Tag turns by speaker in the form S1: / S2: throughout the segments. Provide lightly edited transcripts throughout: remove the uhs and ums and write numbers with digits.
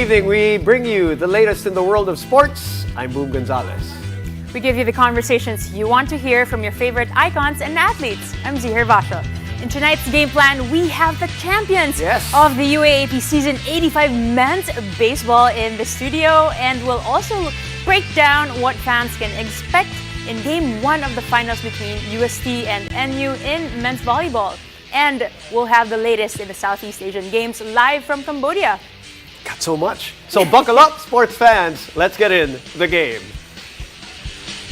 S1: evening, we bring you the latest in the world of sports. I'm Boom Gonzalez.
S2: We give you the conversations you want to hear from your favorite icons and athletes. I'm Zihir Basho. In tonight's game plan, we have the champions of the UAAP Season 85 men's baseball in the studio, and we'll also break down what fans can expect in Game 1 of the finals between UST and NU in men's volleyball. And we'll have the latest in the Southeast Asian Games live from Cambodia.
S1: Got so much. So buckle up, sports fans. Let's get in the game.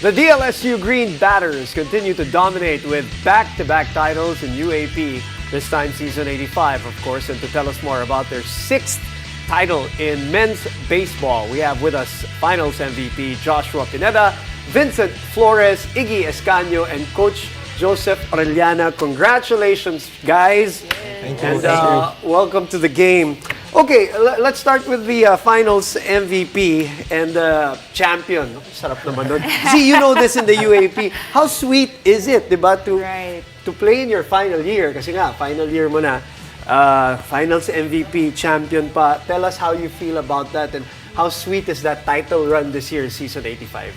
S1: The DLSU Green Batters continue to dominate with back-to-back titles in UAP, this time Season 85, of course. And to tell us more about their 6th title in men's baseball, we have with us Finals MVP Joshua Pineda, Vincent Flores, Iggy Escaño, and Coach Joseph Orellana. Congratulations, guys.
S3: Thank you.
S1: And welcome to the game. Okay, let's start with the Finals MVP and champion. Sarap naman nun. See, you know this in the UAP. How sweet is it, diba, to play in your final year? Kasi nga, final year mo na. Finals MVP, champion pa. Tell us how you feel about that and how sweet is that title run this year, Season 85?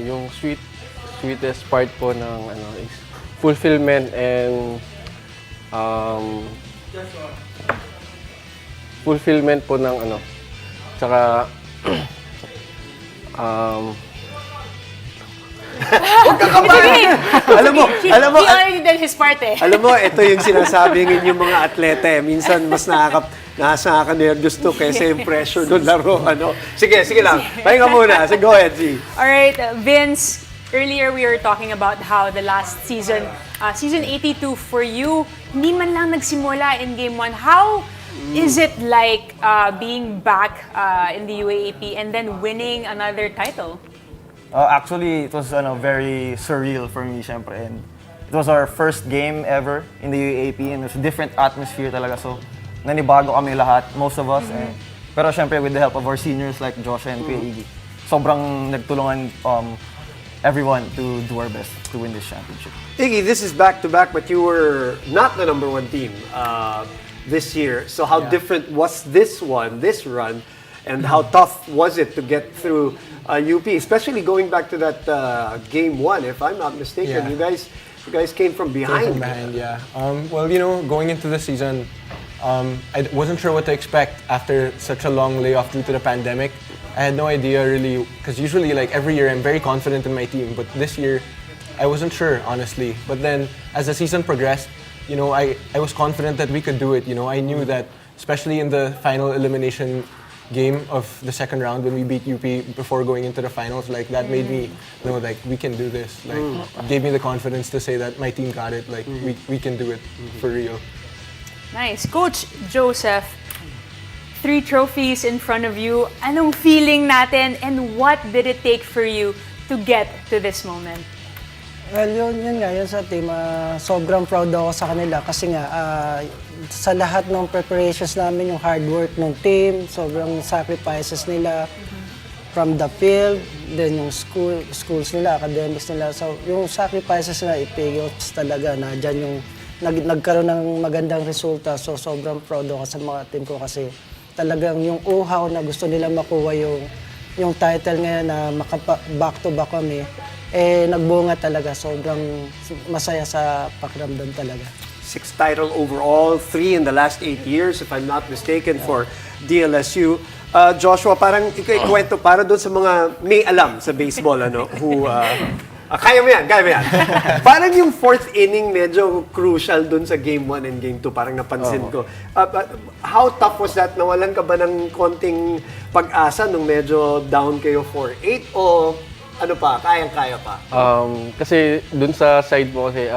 S3: Yung sweetest part po ng is fulfillment and fulfillment po ng tsaka
S1: Huwag ka kabahan! Alam mo,
S2: He already did his part eh.
S1: Alam mo, ito yung sinasabi ng inyong mga atleta eh. Minsan mas nakaka-nervous to kaysa yung pressure ng laro. Sige lang. Pahinga muna. So go ahead, Z.
S2: Alright, Vince, earlier we were talking about how the last season, Season 82 for you, hindi man lang nagsimula in Game 1. How is it like being back in the UAAP and then winning another title?
S4: Actually, it was very surreal for me, syempre. And it was our first game ever in the UAAP, and it was a different atmosphere talaga. So, nanibago kami lahat, most of us. Pero syempre, with the help of our seniors like Josh and Kuya Iggy, sobrang nagtulungan everyone to do our best to win this championship.
S1: Iggy, this is back-to-back, but you were not the number 1 team this year. So how different was this run, and how tough was it to get through UP, especially going back to that Game 1, if I'm not mistaken. You guys came from behind.
S5: Well, going into the season, I wasn't sure what to expect after such a long layoff due to the pandemic. I had no idea really, because usually like every year I'm very confident in my team, but this year I wasn't sure, honestly. But then as the season progressed, I was confident that we could do it. I knew that, especially in the final elimination game of the second round when we beat UP before going into the finals, like that made me know like we can do this. Like gave me the confidence to say that my team got it. Like we can do it for real.
S2: Nice. Coach Joseph, 3 trophies in front of you. Anong feeling natin and what did it take for you to get to this moment?
S6: Well, yun sa team, sobrang proud ako sa kanila kasi nga sa lahat ng preparations namin, yung hard work ng team, sobrang sacrifices nila from the field, then yung schools nila, academics nila. So, yung sacrifices nila, it pays off talaga na dyan yung nagkaroon ng magandang resulta. So, sobrang proud ako sa mga team ko kasi talagang yung uhaw na gusto nila makuha yung title ngayon na back-to-back kami, nagbunga talaga. Sobrang masaya sa pakiramdam talaga.
S1: 6th title overall, 3 in the last 8 years, if I'm not mistaken, for DLSU. Joshua, parang ikwento para doon sa mga may alam sa baseball, who... kaya mo yan. Parang yung 4th inning medyo crucial doon sa Game 1 and Game 2, parang napansin ko. How tough was that? Nawalan ka ba ng konting pag-asa nung medyo down kayo 4-8 o ano pa, kayang-kaya pa?
S3: Kasi dun sa side mo kasi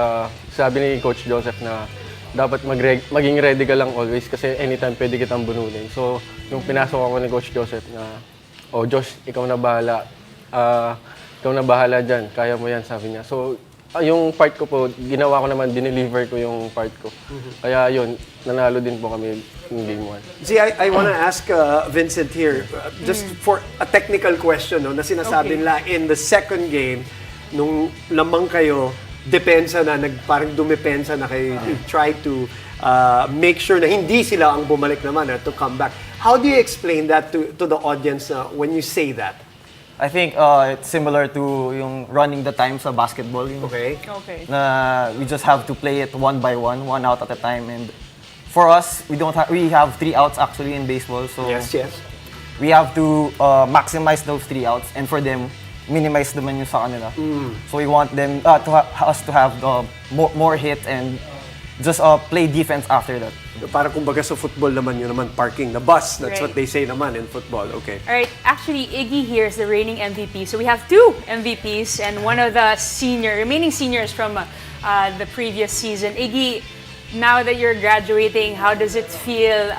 S3: sabi ni Coach Joseph na dapat maging ready ka lang always kasi anytime pwede kitang bununin. So, nung pinasok ako ni Coach Joseph na, Josh, ikaw na bahala dyan, kaya mo yan, sabi niya. So, yung part ko po, ginawa ko naman, dineliver ko yung part ko. Kaya yun, nanalo din po kami in Game 1.
S1: See, I want to ask Vincent here, just for a technical question, na sinasabi nila in the second game, nung lamang kayo, depensa na, parang dumepensa na kayo, you try to make sure na hindi sila ang bumalik naman to come back. How do you explain that to the audience when you say that?
S4: I think it's similar to yung running the time sa basketball.
S1: Okay.
S4: Na we just have to play it one by one out at a time. And for us, we have 3 outs actually in baseball. So
S1: Yes.
S4: we have to maximize those 3 outs, and for them, minimize naman yung sa kanila. So we want them us to have more hit and just play defense after that.
S1: Para kumbaga sa football naman, yun naman parking the bus. That's
S2: Right.
S1: what they say naman in football. Okay.
S2: All right, actually, Iggy here is the reigning MVP. So we have 2 MVPs and one of the remaining seniors from the previous season. Iggy, now that you're graduating, how does it feel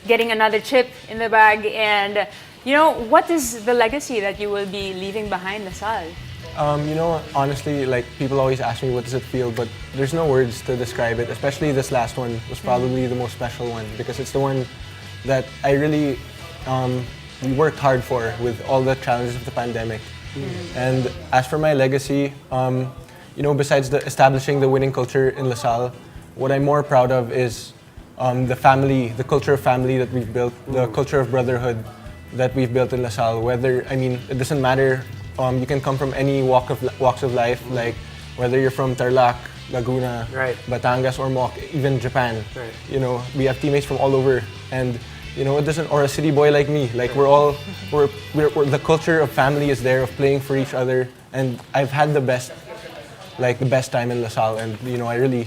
S2: getting another chip in the bag? And, what is the legacy that you will be leaving behind, Lasal?
S5: Honestly, like people always ask me what does it feel, but there's no words to describe it. Especially this last one was probably the most special one because it's the one that I really we worked hard for with all the challenges of the pandemic. And as for my legacy, besides establishing the winning culture in LaSalle, what I'm more proud of is the culture of family that we've built, the culture of brotherhood that we've built in LaSalle. It doesn't matter. You can come from any walks of life, like whether you're from Tarlac, Laguna,
S1: Right.
S5: Batangas, or even Japan.
S1: Right.
S5: We have teammates from all over, and or a city boy like me. Like we're the culture of family is there, of playing for each other, and I've had the best time in LaSalle, and I really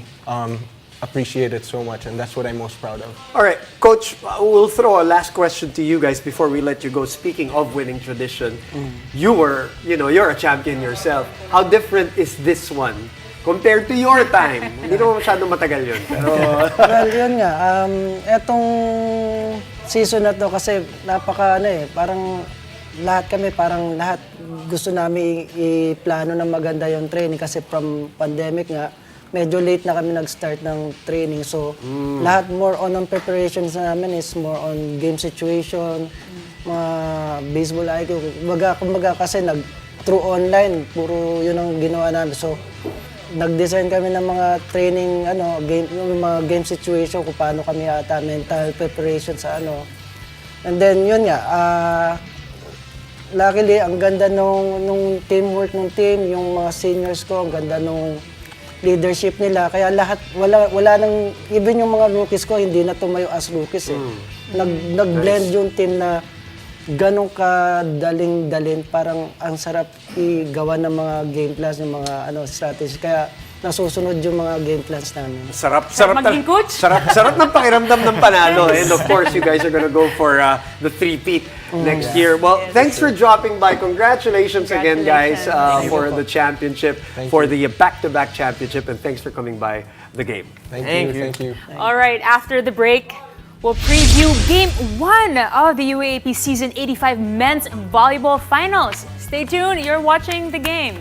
S5: appreciate it so much, and that's what I'm most proud of.
S1: All right, Coach, we'll throw a last question to you guys before we let you go. Speaking of winning tradition, you're a champion yourself. How different is this one compared to your time? Hindi naman masyadong matagal yun. Pero,
S6: Well, yun nga. Etong season na to kasi parang lahat gusto namin i-plano na maganda yung training kasi from pandemic nga, medyo late na kami nag-start ng training. So, lahat more on ang preparations namin is more on game situation, mga baseball IQ. Kumbaga kasi through online, puro yun ang ginawa namin. So, nag-design kami ng mga training, yung mga game situation, kung paano kami mental preparation sa . And then, yun nga, luckily, ang ganda nung teamwork ng team, yung mga seniors ko, ang ganda nung leadership nila. Kaya wala nang, even yung mga rookies ko, hindi na tumayo as rookies eh. Nag-blend yung team na ganong kadaling-dalin, parang ang sarap igawa ng mga game plans, yung mga strategy. Kaya nasusunod yung mga game plans namin.
S1: sarap
S2: maging coach.
S1: Sarap ng pakiramdam ng panalo. And of course, you guys are gonna go for the three-peat next year. Well, thanks for dropping by. Congratulations again, guys, for the championship, for the back-to-back championship, and thanks for coming by the game.
S5: Thank you.
S2: All right, after the break, we'll preview Game 1 of the UAAP Season 85 Men's Volleyball Finals. Stay tuned, you're watching the game.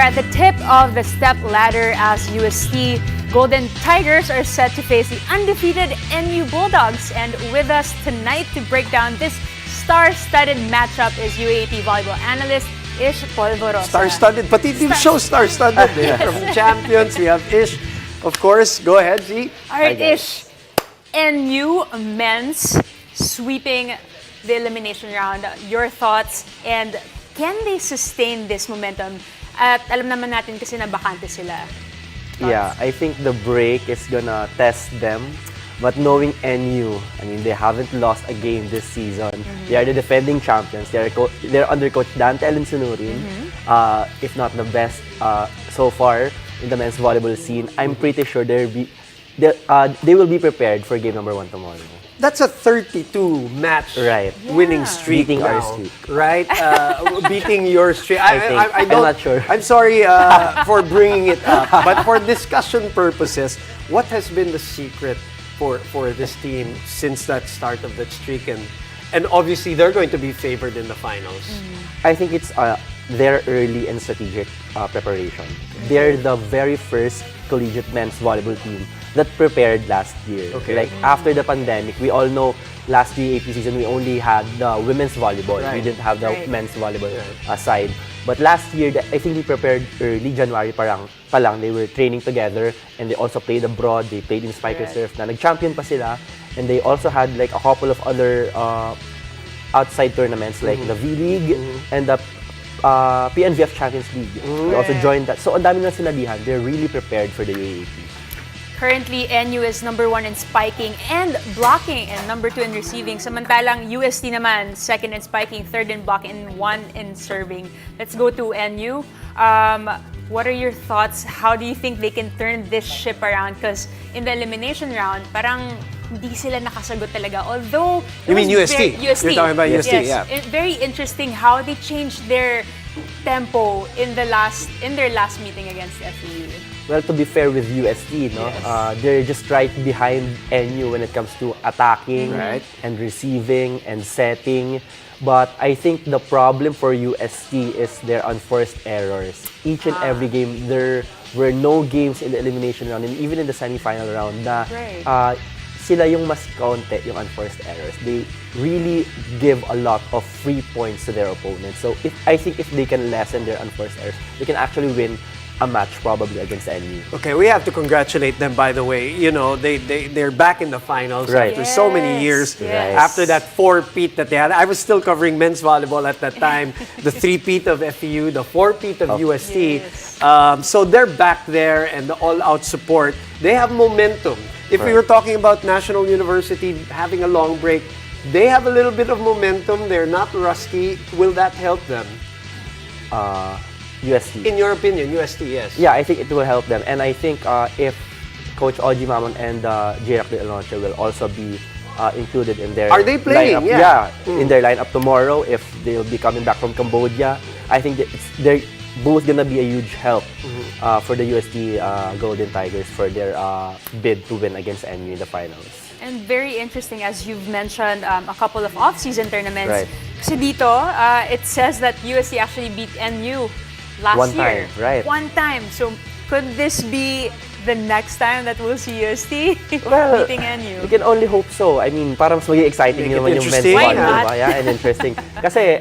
S2: at the tip of the step ladder as UST Golden Tigers are set to face the undefeated NU Bulldogs. And with us tonight to break down this star-studded matchup is UAAP volleyball analyst Ish Polvorosa.
S1: Star-studded, pati team show star-studded. From champions, we have Ish. Of course, go ahead, Z.
S2: All right, Ish. NU men's sweeping the elimination round. Your thoughts, and can they sustain this momentum? At alam naman natin kasi na bakante sila.
S7: Yeah, I think the break is gonna test them. But knowing NU, I mean, they haven't lost a game this season. They are the defending champions. They're under Coach Dante Alinsunurin, if not the best so far in the men's volleyball scene. I'm pretty sure they will be prepared for game number 1 tomorrow.
S1: That's a 32 match winning streak.
S7: Beating
S1: now,
S7: our streak.
S1: Right? Beating your streak.
S7: I'm not sure.
S1: I'm sorry for bringing it up. But for discussion purposes, what has been the secret for this team since that start of that streak? And obviously, they're going to be favored in the finals.
S7: I think it's their early and strategic preparation. They're the very first collegiate men's volleyball team that prepared last year.
S1: Okay.
S7: Like after the pandemic, we all know last UAAP season we only had the women's volleyball. We didn't have the men's volleyball side. But last year, I think we prepared early. January pa lang, they were training together and they also played abroad. They played in Spiker Surf na nag-champion pa sila. And they also had like a couple of other outside tournaments like the V-League and the PNVF Champions League. They also joined that. So ang dami na sinalihan. They're really prepared for the UAAP.
S2: Currently, NU is number 1 in spiking and blocking and number 2 in receiving. Samantalang UST naman, 2nd in spiking, 3rd in blocking, and 1 in serving. Let's go to NU. What are your thoughts? How do you think they can turn this ship around? Because in the elimination round, parang hindi sila nakasagot talaga. Although,
S1: You mean UST?
S2: UST.
S1: You're talking about UST,
S2: yes.
S1: yeah.
S2: Very interesting how they changed their tempo in their last meeting against FEU.
S7: Well, to be fair with UST, no, they're just right behind NU when it comes to attacking and receiving and setting. But I think the problem for UST is their unforced errors. Each and every game, there were no games in the elimination round and even in the semifinal round na sila yung mas kaunti yung unforced errors. They really give a lot of free points to their opponents. So I think if they can lessen their unforced errors, they can actually win a match probably against NU.
S1: Okay, we have to congratulate them, by the way. You know, they're back in the finals after so many years. After that 4-peat that they had. I was still covering men's volleyball at that time. The 3-peat of FEU, the 4-peat of UST. So they're back there and the all-out support. They have momentum. If we were talking about National University having a long break, they have a little bit of momentum. They're not rusty. Will that help them?
S7: UST.
S1: In your opinion, UST, yes.
S7: Yeah, I think it will help them. And I think if Coach Oji Mamon and J.Rac de Alonso will also be included in their
S1: Are they playing?
S7: lineup. In their lineup tomorrow, if they'll be coming back from Cambodia, I think that they're both gonna be a huge help for the UST Golden Tigers for their bid to win against NU in the finals.
S2: And very interesting, as you've mentioned, a couple of off-season tournaments.
S7: Right.
S2: Kasi dito, it says that UST actually beat NU last year. One time. So could this be the next time that we'll see UST beating NU?
S7: We can only hope so. I mean, parang mas maging exciting
S1: Make it
S7: naman yung men's
S1: interesting.
S2: Why
S7: volleyball,
S2: not?
S7: diba? Yeah, and interesting. Kasi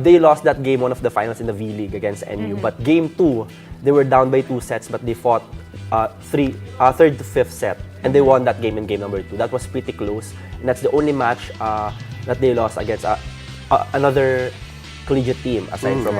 S7: they lost that game, one of the finals in the V-League against NU. But game 2, they were down by 2 sets, but they fought third to fifth set. And they won that game in game number 2. That was pretty close. And that's the only match that they lost against another collegiate team aside from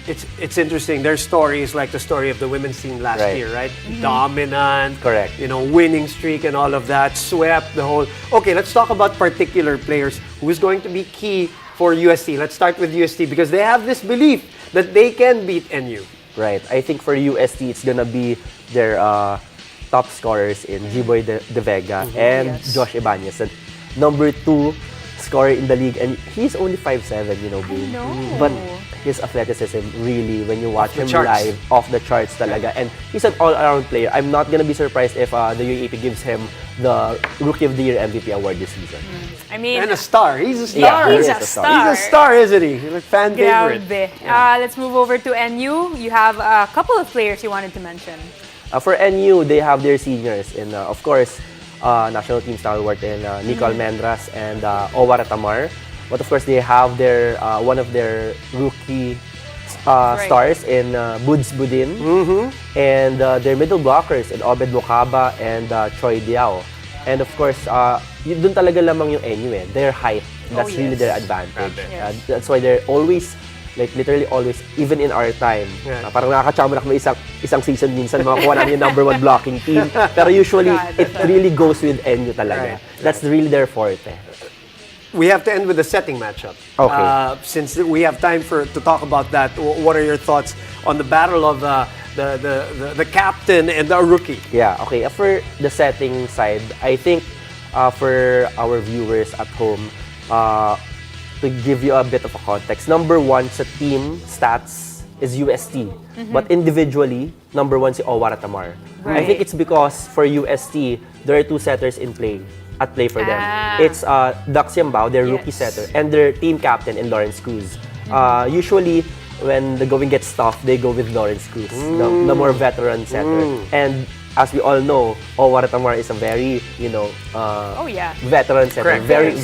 S1: It's interesting. Their story is like the story of the women's team last year, right? Dominant,
S7: Correct.
S1: You know, winning streak and all of that, swept the whole. Okay, let's talk about particular players who is going to be key for UST. Let's start with UST because they have this belief that they can beat NU.
S7: Right. I think for UST, it's gonna be their top scorers in G-Boy De Vega and Josh Ibanez. And number 2, scorer in the league, and he's only 5'7", you know, Boone.
S2: know.
S7: But his athleticism, really, when you watch him
S1: charts.
S7: live, off the charts talaga. And he's an all-around player. I'm not gonna be surprised if the UAAP gives him the Rookie of the Year MVP award this season.
S2: I mean,
S1: And a star. He's a star.
S7: Yeah,
S2: he's
S7: he
S2: a
S7: is a
S2: star.
S7: star.
S1: He's a star, isn't he? He's a fan favorite.
S2: Grabe. Let's move over to NU. You have a couple of players you wanted to mention.
S7: For NU, they have their seniors in, of course, national team stalwart in Nico Almendras and Owar Tamar. But of course, they have their one of their rookie stars in Buds Budin. And their middle blockers in Obed Mukaba and Choi Diao. And of course, dun talaga lamang yung NU eh. Their height. That's really their advantage. That's why they're always, like literally always, even in our time. Parang nakakachamba na kami isang season minsan makakuha namin yung #1 blocking team. Pero usually, it really goes with NU talaga. That's really their forte.
S1: We have to end with the setting matchup.
S7: Okay.
S1: Since we have time to talk about that, what are your thoughts on the battle of the captain and the rookie?
S7: Yeah, okay. For the setting side, I think for our viewers at home, to give you a bit of a context, #1 sa team stats is UST. But individually, #1 si Owar Tamar. I think it's because for UST, there are two setters in play. At play for them. It's Dax Yambao, their rookie setter, and their team captain in Lawrence Cruz. Usually, when the going gets tough, they go with Lawrence Cruz, the more veteran setter. And as we all know, Owar Tamar is a very, veteran setter, very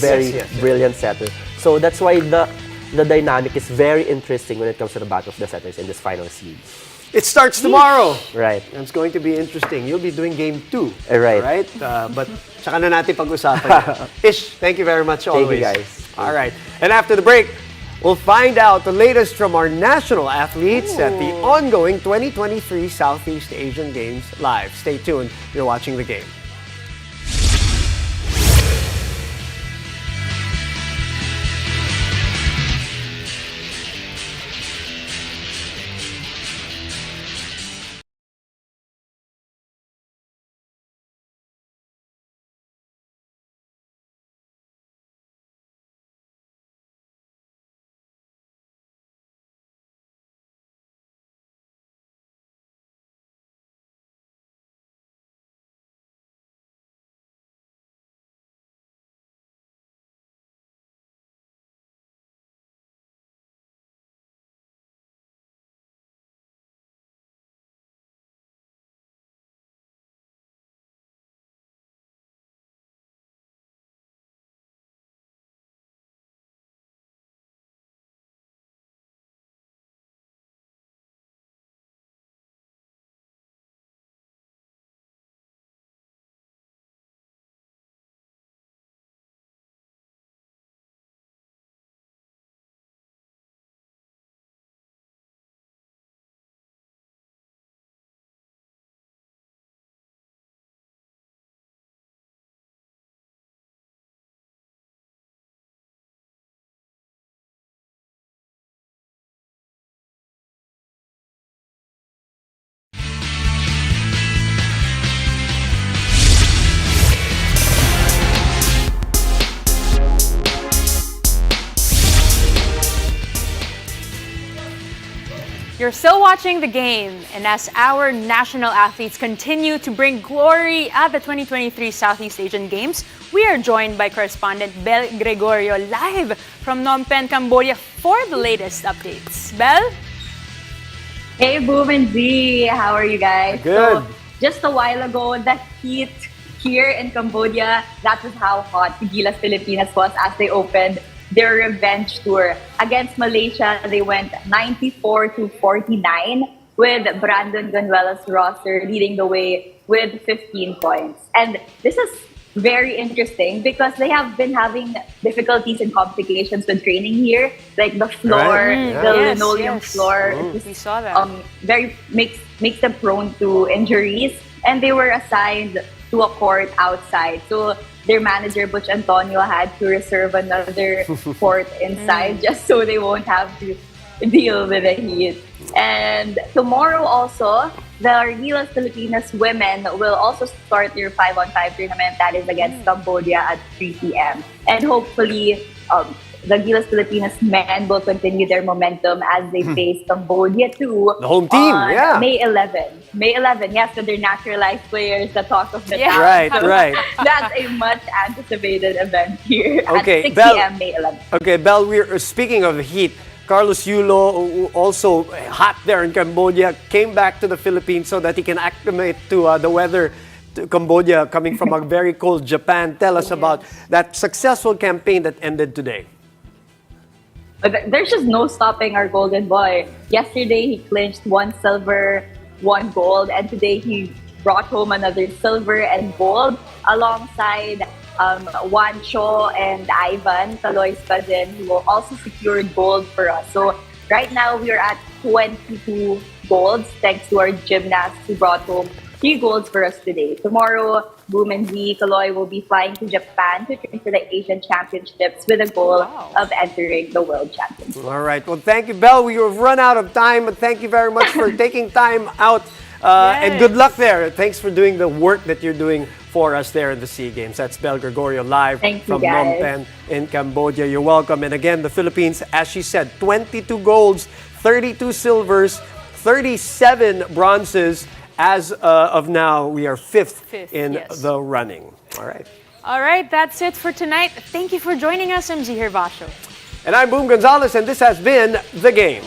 S7: brilliant setter. So that's why the dynamic is very interesting when it comes to the battle of the setters in this final series.
S1: It starts tomorrow.
S7: Right.
S1: And it's going to be interesting. You'll be doing game 2.
S7: Right.
S1: But tsaka na natin pag-usapan. Ish, thank you very much always.
S7: Thank you, guys.
S1: All right. And after the break, we'll find out the latest from our national athletes at the ongoing 2023 Southeast Asian Games live. Stay tuned. You're watching The Game.
S2: You're still watching The Game, and as our national athletes continue to bring glory at the 2023 Southeast Asian Games, we are joined by correspondent Bel Gregorio live from Phnom Penh, Cambodia for the latest updates. Bel?
S8: Hey, Boom and Z, how are you guys?
S1: Good.
S8: So, just a while ago, the heat here in Cambodia, that was how hot the Gilas Pilipinas was as they opened their revenge tour. Against Malaysia, they went 94-49 with Brandon Ganuela's roster leading the way with 15 points. And this is very interesting because they have been having difficulties and complications with training here. Like the floor, the linoleum floor,
S2: we saw that.
S8: makes them prone to injuries. And they were assigned to a court outside. So their manager, Butch Antonio, had to reserve another court inside just so they won't have to deal with the heat. And tomorrow also, the Gilas Pilipinas women will also start their 5-on-5 tournament that is against Cambodia at 3 p.m. And hopefully, the Gilas Pilipinas men will continue their momentum as they face Cambodia too.
S1: The home team,
S8: on May 11. May 11, yes, so they're naturalized players, the talk of the town.
S1: Right,
S8: So
S1: right.
S8: That's a much anticipated event here
S1: Okay,
S8: at 6
S1: Bel-
S8: p.m. May 11.
S1: Okay, Bel, we're speaking of the heat. Carlos Yulo, who also hot there in Cambodia, came back to the Philippines so that he can acclimate to the weather to Cambodia coming from a very cold Japan. Tell us about that successful campaign that ended today.
S8: But there's just no stopping our golden boy. Yesterday, he clinched 1 silver, 1 gold, and today he brought home another silver and gold alongside Juancho and Ivan, Taloy's cousin, who will also secure gold for us. So right now, we are at 22 golds thanks to our gymnasts who brought home 3 golds for us today. Tomorrow, Boom and Z, Kaloy will be flying to Japan to train for the Asian Championships with a goal of entering the World Championships.
S1: All right. Well, thank you, Bel. We have run out of time, but thank you very much for taking time out. And good luck there. Thanks for doing the work that you're doing for us there in the SEA Games. That's Bel Gregorio live
S8: Thank you,
S1: from
S8: guys.
S1: Phnom Penh in Cambodia. You're welcome. And again, the Philippines, as she said, 22 golds, 32 silvers, 37 bronzes. As of now, we are fifth in the running. All right.
S2: All right, that's it for tonight. Thank you for joining us. I'm Zihir Basho.
S1: And I'm Boom Gonzalez, and this has been The Game.